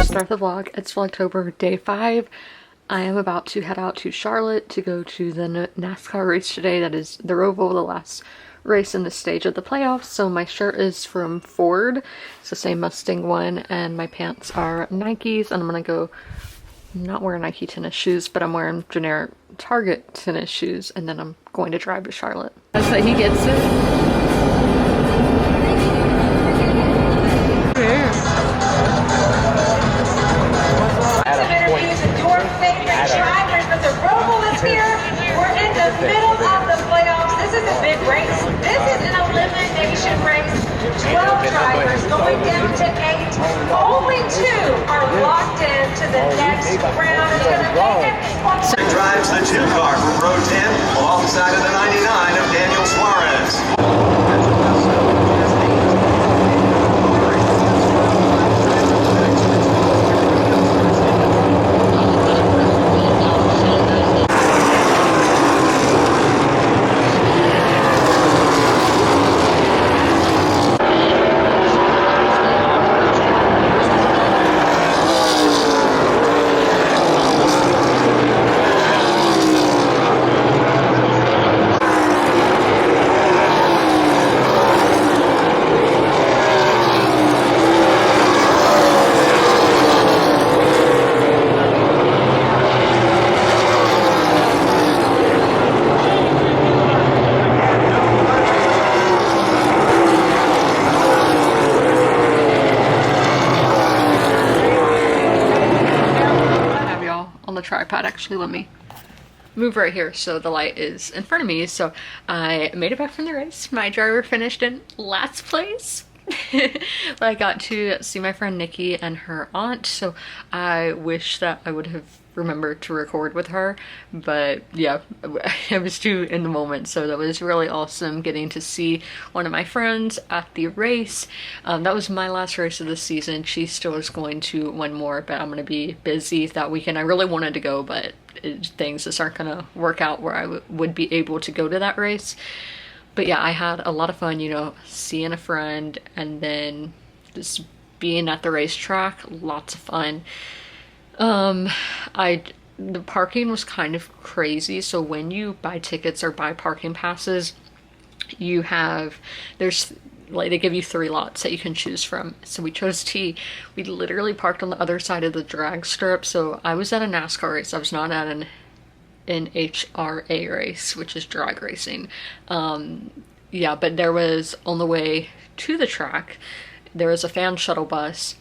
Start the vlog. It's Vlogtober day 5. I am about to head out to Charlotte to go to the NASCAR race today. That is the Roval, the last race in the stage of the playoffs. So my shirt is from Ford. It's the same Mustang one, and my pants are Nikes, and I'm gonna go, I'm not wearing Nike tennis shoes, but I'm wearing generic Target tennis shoes, and then I'm going to drive to Charlotte. That's that he gets it. Middle of the playoffs. This is a big race. This is an elimination race. 12 drivers going down to 8. Only 2 are locked in to the next round. It's going to make it. Drives the 2 car from row 10 alongside of the 99 of Daniel Suarez. The tripod. Actually, let me move right here so the light is in front of me. So I made it back from the race. My driver finished in last place. I got to see my friend Nikki and her aunt, so I wish that I would have remembered to record with her, but yeah, I was too in the moment. So that was really awesome getting to see one of my friends at the race. That was my last race of the season. She still is going to one more, but I'm going to be busy that weekend. I really wanted to go, but things just aren't going to work out where I would be able to go to that race. But yeah, I had a lot of fun, you know, seeing a friend and then just being at the racetrack, lots of fun. The parking was kind of crazy. So when you buy tickets or buy parking passes, there's like, they give you 3 lots that you can choose from. So we chose T. We literally parked on the other side of the drag strip. So I was at a NASCAR race. I was not at an HRA race, which is drag racing. Yeah, but there was, on the way to the track, there was a fan shuttle bus.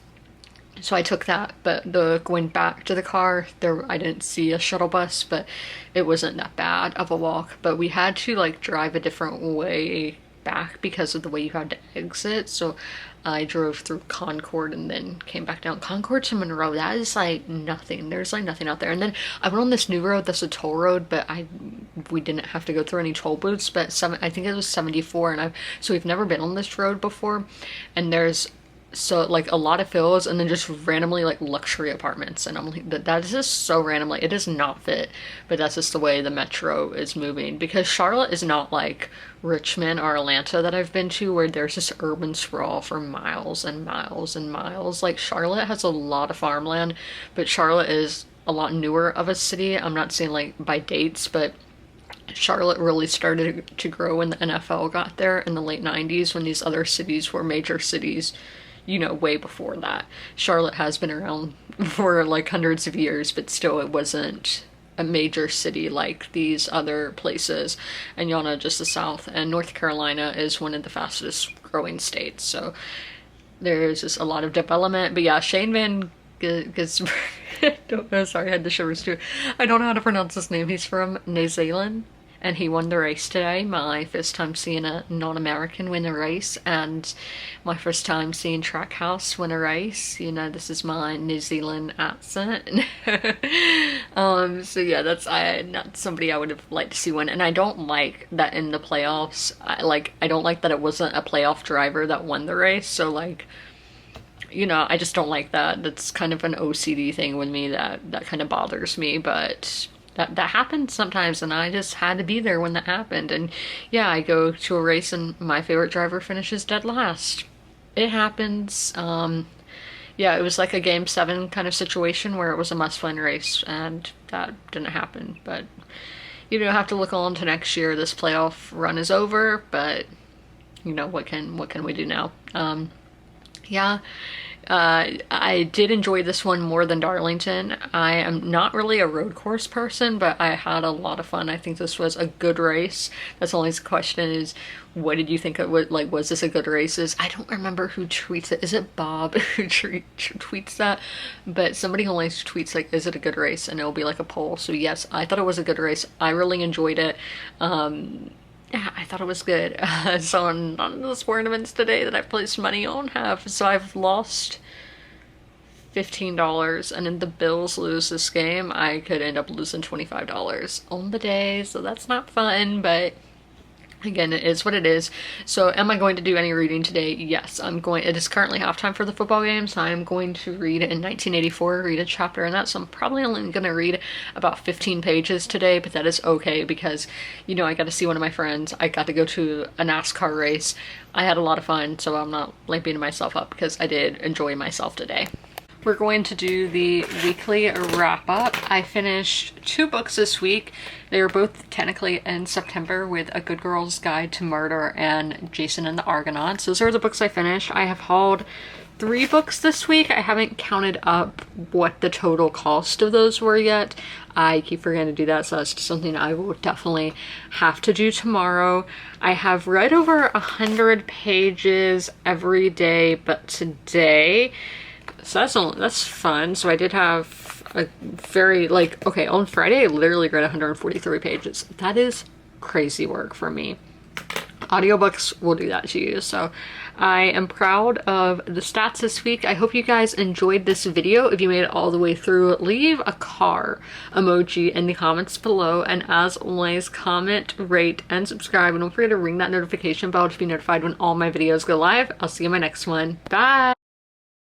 So I took that, but going back to the car, I didn't see a shuttle bus, but it wasn't that bad of a walk. But we had to like drive a different way back because of the way you had to exit. So I drove through Concord and then came back down Concord to Monroe. That is like nothing. There's like nothing out there. And then I went on this new road that's a toll road, but we didn't have to go through any toll booths. But I think it was 74, and so we've never been on this road before, and there's like a lot of fills and then just randomly like luxury apartments, and I'm like, that is just so randomly. It does not fit, but that's just the way the metro is moving, because Charlotte is not like Richmond or Atlanta that I've been to, where there's just urban sprawl for miles and miles and miles. Like, Charlotte has a lot of farmland, but Charlotte is a lot newer of a city. I'm not saying like by dates, but Charlotte really started to grow when the NFL got there in the late 90s, when these other cities were major cities, you know, way before that. Charlotte has been around for like hundreds of years, but still it wasn't a major city like these other places. And y'all know just the South, and North Carolina is one of the fastest growing states. So there's just a lot of development. But yeah, Shane Van Gisbergen, sorry, I had the shivers too. I don't know how to pronounce his name. He's from New Zealand, and he won the race today. My first time seeing a non-American win a race, and my first time seeing Trackhouse win a race. You know, this is my New Zealand accent. So yeah, that's not somebody I would have liked to see win. And I don't like that in the playoffs. I don't like that it wasn't a playoff driver that won the race. So like, you know, I just don't like that. That's kind of an OCD thing with me that kind of bothers me, but that happens sometimes, and I just had to be there when that happened. And yeah, I go to a race and my favorite driver finishes dead last. It happens. Yeah, it was like a game 7 kind of situation where it was a must-win race, and that didn't happen. But you don't have to look on to next year. This playoff run is over, but you know, what can we do now? Yeah. I did enjoy this one more than Darlington. I am not really a road course person, but I had a lot of fun. I think this was a good race. That's the only question is, what did you think it was? Like, was this a good race? I don't remember who tweets it. Is it Bob who tweets that? But somebody always tweets like, is it a good race? And it'll be like a poll. So yes, I thought it was a good race. I really enjoyed it. Yeah, I thought it was good. So none of the sporting events today that I've placed money on have. So I've lost $15, and if the Bills lose this game, I could end up losing $25 on the day. So that's not fun, but again, it is what it is. So am I going to do any reading today? Yes, I'm going. It is currently halftime for the football game, so I am going to read in 1984, read a chapter in that. So I'm probably only going to read about 15 pages today, but that is okay because, you know, I got to see one of my friends. I got to go to a NASCAR race. I had a lot of fun, so I'm not like beating myself up because I did enjoy myself today. We're going to do the weekly wrap up. I finished 2 books this week. They were both technically in September, with A Good Girl's Guide to Murder and Jason and the Argonauts. Those are the books I finished. I have hauled 3 books this week. I haven't counted up what the total cost of those were yet. I keep forgetting to do that, so that's something I will definitely have to do tomorrow. I have read over 100 pages every day, but today, so that's fun. So I did have a very, like, okay, on Friday I literally read 143 pages. That is crazy work for me. Audiobooks will do that to you. So I am proud of the stats this week. I hope you guys enjoyed this video. If you made it all the way through, leave a car emoji in the comments below. And as always, comment, rate, and subscribe. And don't forget to ring that notification bell to be notified when all my videos go live. I'll see you in my next one. Bye!